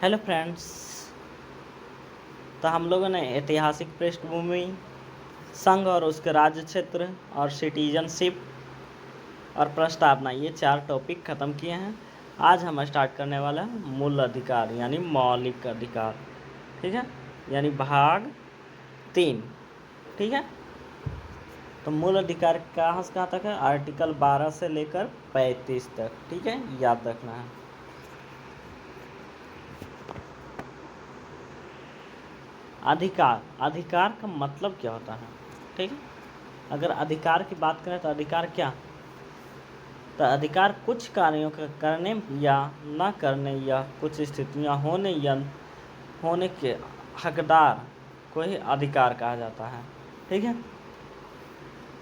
Hello friends. तो हम लोगों ने ऐतिहासिक पृष्ठभूमि, संघ और उसके राज्य क्षेत्र और सिटीजनशिप और प्रस्तावना, ये 4 टॉपिक ख़त्म किए हैं। आज हम स्टार्ट करने वाले हैं मूल अधिकार यानी मौलिक अधिकार। ठीक है, यानी भाग 3। ठीक है, तो मूल अधिकार कहाँ से कहाँ तक है? आर्टिकल 12 से लेकर 35 तक। ठीक है, याद रखना है। अधिकार का मतलब क्या होता है? ठीक है, अगर अधिकार की बात करें तो अधिकार क्या? तो अधिकार कुछ कार्यों का करने या न करने या कुछ स्थितियां होने या होने के हकदार को ही अधिकार कहा जाता है। ठीक है,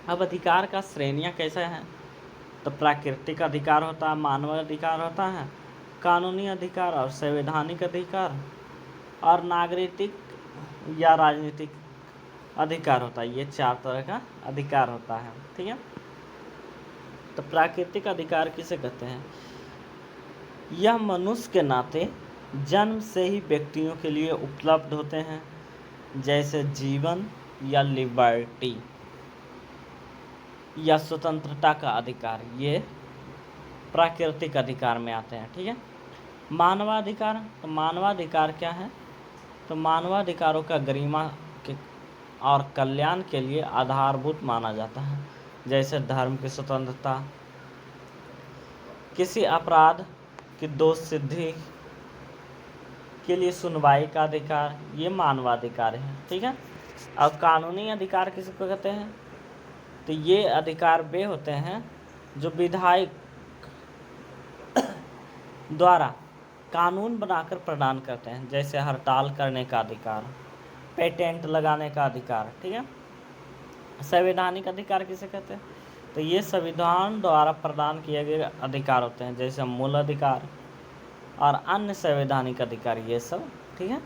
अब अधिकार का श्रेणियां कैसे हैं? तो प्राकृतिक अधिकार होता है, मानव अधिकार होता है, कानूनी अधिकार और संवैधानिक अधिकार, और नागरिक या राजनीतिक अधिकार होता है। ये 4 तरह का अधिकार होता है। ठीक है, तो प्राकृतिक अधिकार किसे कहते हैं? यह मनुष्य के नाते जन्म से ही व्यक्तियों के लिए उपलब्ध होते हैं, जैसे जीवन या लिबर्टी या स्वतंत्रता का अधिकार। ये प्राकृतिक अधिकार में आते हैं। ठीक है, मानवाधिकार। तो मानवाधिकार क्या है? तो मानवाधिकारों का गरिमा के और कल्याण के लिए आधारभूत माना जाता है, जैसे धर्म की स्वतंत्रता, किसी अपराध की दोष सिद्धि के लिए सुनवाई का अधिकार, ये मानवाधिकार है। ठीक है, अब कानूनी अधिकार किसको कहते हैं? तो ये अधिकार वे होते हैं जो विधायक द्वारा कानून बनाकर प्रदान करते हैं, जैसे हड़ताल करने का अधिकार, पेटेंट लगाने का अधिकार। ठीक है, संवैधानिक अधिकार किसे कहते हैं? तो ये संविधान द्वारा प्रदान किए गए अधिकार होते हैं, जैसे मूल अधिकार और अन्य संवैधानिक अधिकार, ये सब। ठीक है,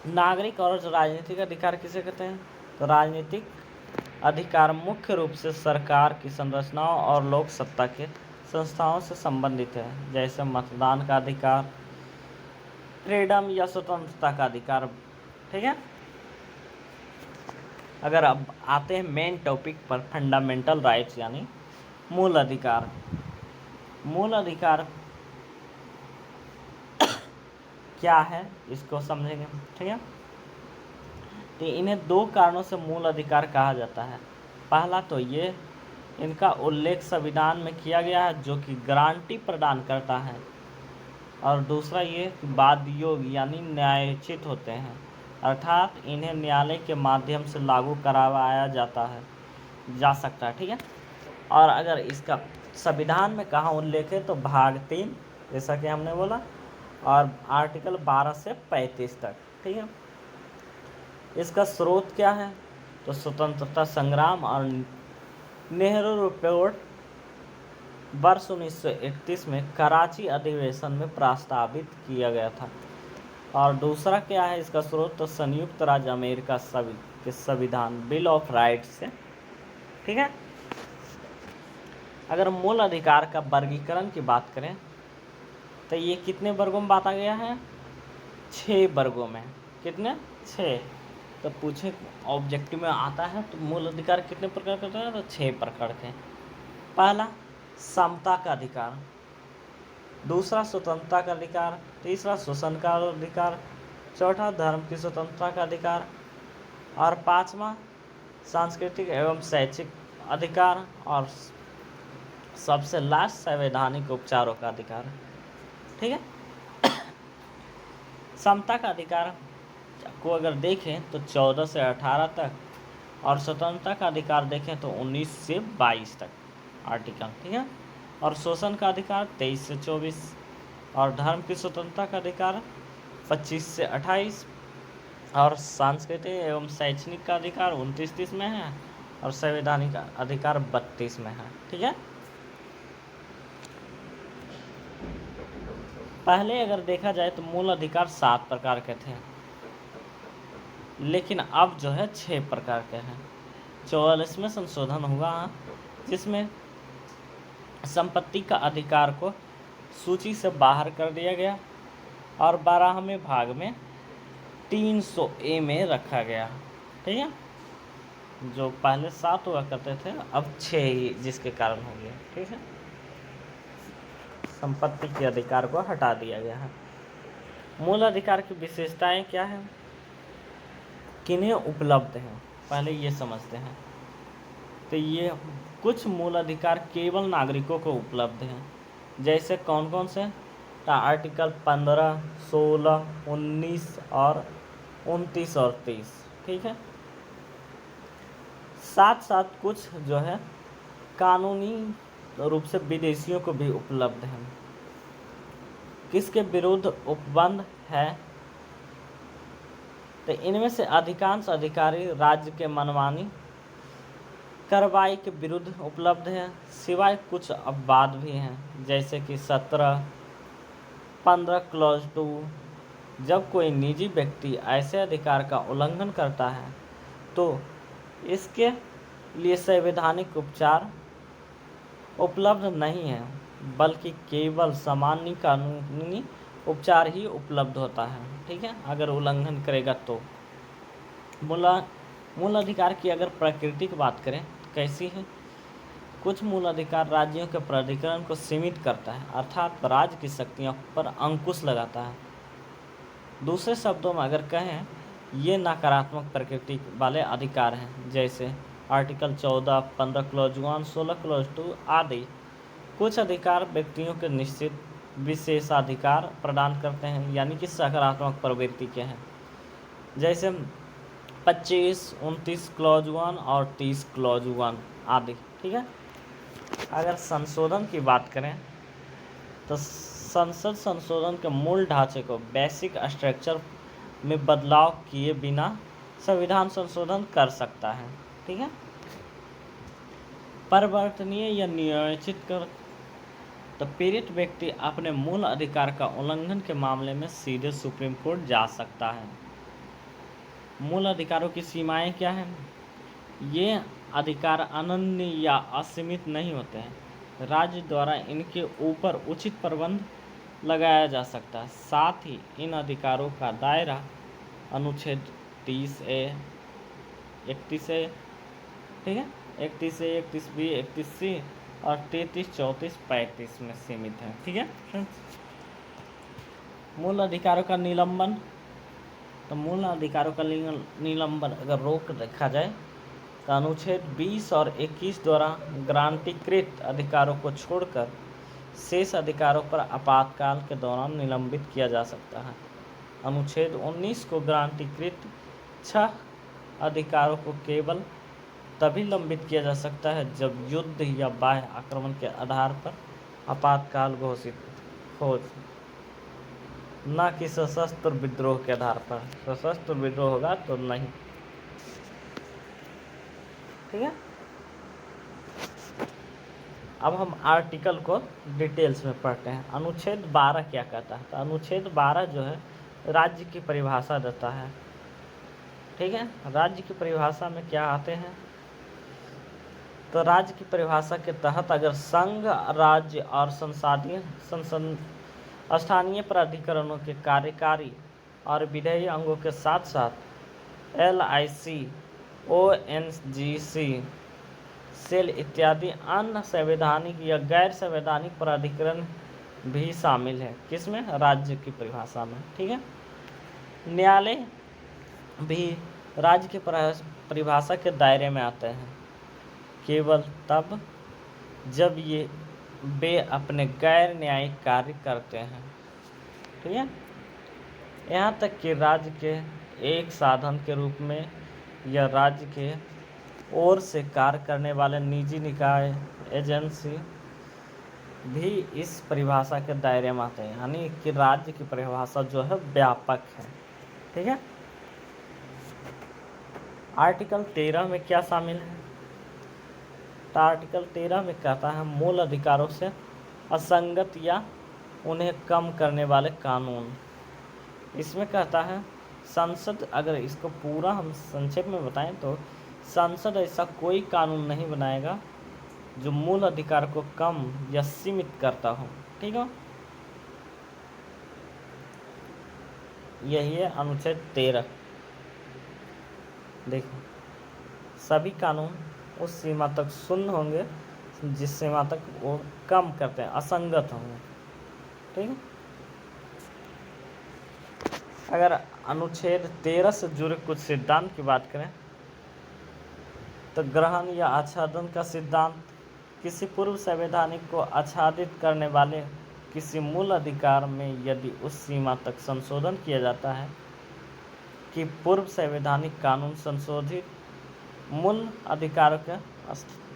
नागरिक और राजनीतिक अधिकार किसे कहते हैं? तो राजनीतिक अधिकार मुख्य रूप से सरकार की संरचनाओं और लोक सत्ता के संस्थाओं से संबंधित है, जैसे मतदान का अधिकार, फ्रीडम या स्वतंत्रता का अधिकार। ठीक है, अगर अब आते हैं मेन टॉपिक पर, फंडामेंटल राइट्स यानी मूल अधिकार। मूल अधिकार क्या है, इसको समझेंगे। ठीक है, तो इन्हें 2 कारणों से मूल अधिकार कहा जाता है। पहला तो ये, इनका उल्लेख संविधान में किया गया है, जो कि गारंटी प्रदान करता है, और दूसरा ये कि बाध्य योग्य यानी न्यायोचित होते हैं, अर्थात इन्हें न्यायालय के माध्यम से लागू करवाया जा सकता है। ठीक है, और अगर इसका संविधान में कहाँ उल्लेख है, तो भाग 3, जैसा कि हमने बोला, और आर्टिकल 12 से 35 तक। ठीक है, इसका स्रोत क्या है? तो स्वतंत्रता संग्राम और नेहरू रिपोर्ट वर्ष 1931 में कराची अधिवेशन में प्रस्तावित किया गया था। और दूसरा क्या है इसका स्रोत? तो संयुक्त राज्य अमेरिका के संविधान बिल ऑफ राइट्स से। ठीक है, अगर मूल अधिकार का वर्गीकरण की बात करें तो ये कितने वर्गों में बांटा गया है? 6 वर्गों में। कितने? 6। तो पूछे ऑब्जेक्टिव में आता है तो मूल अधिकार कितने प्रकार के होते हैं? तो 6 प्रकार के। पहला समता का अधिकार, दूसरा स्वतंत्रता का अधिकार, तीसरा शोषण का अधिकार, चौथा धर्म की स्वतंत्रता का अधिकार, और 5वां सांस्कृतिक एवं शैक्षिक अधिकार, और सबसे लास्ट संवैधानिक उपचारों का अधिकार। ठीक है, समता का अधिकार को अगर देखें तो 14 से 18 तक, और स्वतंत्रता का अधिकार देखें तो 19 से 22 तक आर्टिकल। ठीक है, और शोषण का अधिकार 23 से 24, और धर्म की स्वतंत्रता का अधिकार 25 से 28, और सांस्कृतिक एवं शैक्षणिक का अधिकार 29-30 में है, और संवैधानिक अधिकार 32 में है। ठीक है, पहले अगर देखा जाए तो मूल अधिकार 7 प्रकार के थे, लेकिन अब जो है 6 प्रकार के हैं। 44वें संशोधन हुआ, जिसमें संपत्ति का अधिकार को सूची से बाहर कर दिया गया, और 12वें भाग में 300A में रखा गया। ठीक है, जो पहले 7 हुआ करते थे अब 6 ही जिसके कारण हो गया। ठीक है, संपत्ति के अधिकार को हटा दिया गया है। मूल अधिकार की विशेषताएं क्या है, किन्हें उपलब्ध हैं, पहले ये समझते हैं। तो ये कुछ मूल अधिकार केवल नागरिकों को उपलब्ध हैं। जैसे कौन कौन से, तो आर्टिकल 15, 16, 19 और 29 और 30। ठीक है, साथ साथ कुछ जो है कानूनी रूप से विदेशियों को भी उपलब्ध हैं। किसके विरुद्ध उपबंध है, तो इनमें से अधिकांश अधिकारी राज्य के मनमानी कार्रवाई के विरुद्ध उपलब्ध है, सिवाय कुछ अपवाद भी हैं, जैसे कि 17, 15 क्लॉज 2। जब कोई निजी व्यक्ति ऐसे अधिकार का उल्लंघन करता है तो इसके लिए संवैधानिक उपचार उपलब्ध नहीं है, बल्कि केवल सामान्य कानूनी उपचार ही उपलब्ध होता है। ठीक है, अगर उल्लंघन करेगा तो। मूल अधिकार की अगर प्रकृति की बात करें कैसी है, कुछ मूल अधिकार राज्यों के प्राधिकरण को सीमित करता है, अर्थात राज्य की शक्तियों पर अंकुश लगाता है। दूसरे शब्दों में अगर कहें, ये नकारात्मक प्रकृति वाले अधिकार हैं, जैसे आर्टिकल 14, 15 क्लॉज 1, 16 क्लॉज 2 आदि। कुछ अधिकार व्यक्तियों के निश्चित विशेषाधिकार प्रदान करते हैं, यानी कि सकारात्मक प्रवृत्ति के हैं, जैसे 25, 29 क्लॉज 1 और 30 क्लॉज 1 आदि। ठीक है, अगर संशोधन की बात करें तो संसद संशोधन के मूल ढांचे को बेसिक स्ट्रक्चर में बदलाव किए बिना संविधान संशोधन कर सकता है। ठीक है, परिवर्तनीय या नियोजित कर, तो पीड़ित व्यक्ति अपने मूल अधिकार का उल्लंघन के मामले में सीधे सुप्रीम कोर्ट जा सकता है। मूल अधिकारों की सीमाएं क्या हैं, ये अधिकार अनन्य या असीमित नहीं होते हैं, राज्य द्वारा इनके ऊपर उचित प्रबंध लगाया जा सकता है। साथ ही इन अधिकारों का दायरा अनुच्छेद 30A, 31A, ठीक है, 31A, 31B, 31C और 33, 34, 35 में सीमित है। ठीक है, मूल अधिकारों का निलंबन, तो मूल अधिकारों का निलंबन अगर रोक देखा जाए तो अनुच्छेद 20 और 21 द्वारा ग्रांटीकृत अधिकारों को छोड़कर शेष अधिकारों पर आपातकाल के दौरान निलंबित किया जा सकता है। अनुच्छेद 19 को ग्रांटीकृत 6 अधिकारों को केवल तभी लंबित किया जा सकता है जब युद्ध या बाह्य आक्रमण के आधार पर आपातकाल घोषित हो, न कि सशस्त्र विद्रोह के आधार पर। सशस्त्र विद्रोह होगा तो नहीं। ठीक है, अब हम आर्टिकल को डिटेल्स में पढ़ते हैं। अनुच्छेद 12 क्या कहता है, तो अनुच्छेद 12 जो है राज्य की परिभाषा देता है। ठीक है, राज्य की परिभाषा में क्या आते हैं, तो राज्य की परिभाषा के तहत अगर संघ, राज्य और स्थानीय प्राधिकरणों के कार्यकारी और विधेयी अंगों के साथ साथ LIC, ONGC, सेल इत्यादि अन्य संवैधानिक या गैर संवैधानिक प्राधिकरण भी शामिल है, किसमें, राज्य की परिभाषा में। ठीक है, न्यायालय भी राज्य की परिभाषा के दायरे में आते हैं, केवल तब जब ये वे अपने गैर न्यायिक कार्य करते हैं। ठीक है, यहाँ तक कि राज्य के एक साधन के रूप में या राज्य के ओर से कार्य करने वाले निजी निकाय, एजेंसी भी इस परिभाषा के दायरे में आते हैं, यानी कि राज्य की परिभाषा जो है व्यापक है। ठीक है, आर्टिकल 13 में क्या शामिल है, तो आर्टिकल 13 में कहता है मूल अधिकारों से असंगत या उन्हें कम करने वाले कानून। इसमें कहता है संसद, अगर इसको पूरा हम संक्षेप में बताएं तो संसद ऐसा कोई कानून नहीं बनाएगा जो मूल अधिकार को कम या सीमित करता हो। ठीक है, यही है अनुच्छेद 13। देखो, सभी कानून उस सीमा तक शून्य होंगे जिस सीमा तक वो कम करते हैं, असंगत होंगे। ठीक है। अगर अनुच्छेद 13 से जुड़े कुछ सिद्धांत की बात करें तो ग्रहण या आच्छादन का सिद्धांत किसी पूर्व संवैधानिक को आच्छादित करने वाले किसी मूल अधिकार में यदि उस सीमा तक संशोधन किया जाता है कि पूर्व संवैधानिक कानून संशोधित मूल अधिकारों के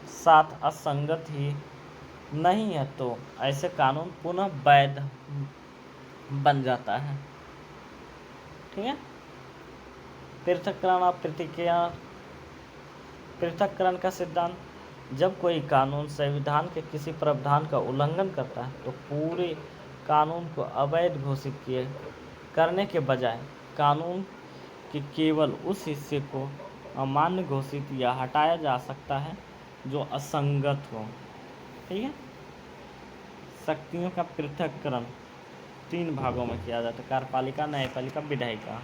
साथ असंगत ही नहीं है तो ऐसे कानून पुनः वैध बन जाता है। ठीक है। पृथक्करण और पृथक्करण का सिद्धांत, जब कोई कानून संविधान के किसी प्रावधान का उल्लंघन करता है तो पूरे कानून को अवैध घोषित करने के बजाय कानून के केवल उस हिस्से को अमान्य घोषित या हटाया जा सकता है जो असंगत हो। ठीक है। शक्तियों का पृथक्करण 3 भागों में किया जाता है: कार्यपालिका, न्यायपालिका, विधायिका।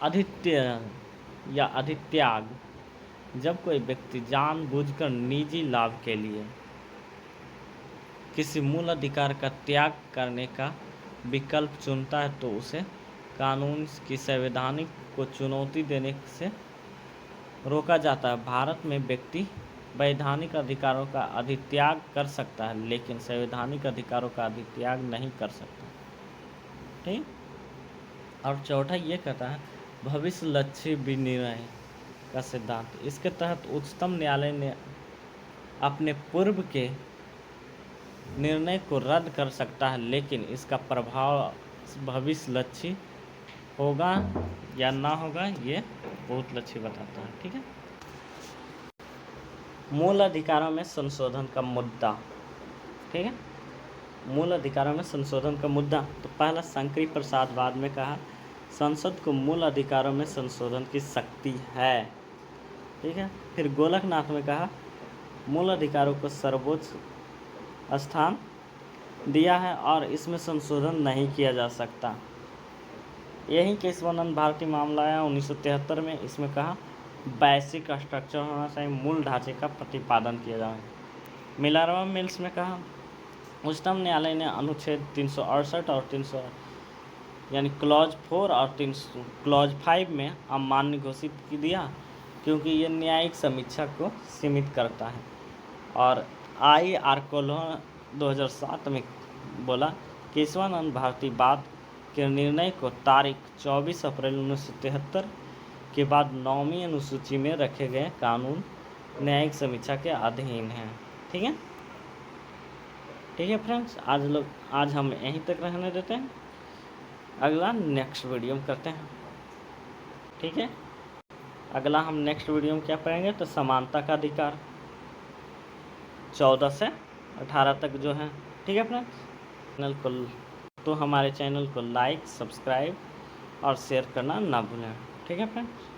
अधित्य या अधित्याग, जब कोई व्यक्ति जानबूझकर निजी लाभ के लिए किसी मूल अधिकार का त्याग करने का विकल्प चुनता है तो उसे कानून की संवैधानिक को चुनौती देने से रोका जाता है। भारत में व्यक्ति वैधानिक अधिकारों का अधित्याग कर सकता है लेकिन संवैधानिक अधिकारों का अधित्याग नहीं कर सकता। ठीक। और चौथा ये कहता है भविष्य लक्ष्य विनिर्णय का सिद्धांत। इसके तहत उच्चतम न्यायालय ने अपने पूर्व के निर्णय को रद्द कर सकता है लेकिन इसका प्रभाव भविष्य लक्ष्य होगा या ना होगा ये बहुत लक्ष्य बताता है। ठीक है। मूल अधिकारों में संशोधन का मुद्दा। ठीक है। मूल अधिकारों में संशोधन का मुद्दा, तो पहला शंकरी प्रसादवाद में कहा संसद को मूल अधिकारों में संशोधन की शक्ति है। ठीक है। फिर गोलकनाथ में कहा मूल अधिकारों को सर्वोच्च स्थान दिया है और इसमें संशोधन नहीं किया जा सकता। यही केशवानंद भारती मामला आया 1973 में। इसमें कहा बेसिक स्ट्रक्चर होना चाहिए, मूल ढांचे का प्रतिपादन किया जाए। मिलरवा मिल्स में कहा उच्चतम न्यायालय ने अनुच्छेद 368 और 300 यानी क्लॉज 4 और क्लॉज 5 में अमान्य घोषित कर दिया क्योंकि ये न्यायिक समीक्षा को सीमित करता है। और IR कोल्हो 2007 में बोला केशवानंद भारती बाद के निर्णय को तारीख 24 अप्रैल 1973 के बाद 9वीं अनुसूची में रखे गए कानून न्यायिक समीक्षा के अधीन हैं। ठीक है। ठीक है फ्रेंड्स, आज हम यहीं तक रहने देते हैं। अगला नेक्स्ट वीडियो में करते हैं। ठीक है। अगला हम नेक्स्ट वीडियो में क्या पढ़ेंगे तो समानता का अधिकार 14 से 18 तक जो है। ठीक है फ्रेंड्स, तो हमारे चैनल को लाइक, सब्सक्राइब और शेयर करना ना भूलें। ठीक है फ्रेंड्स।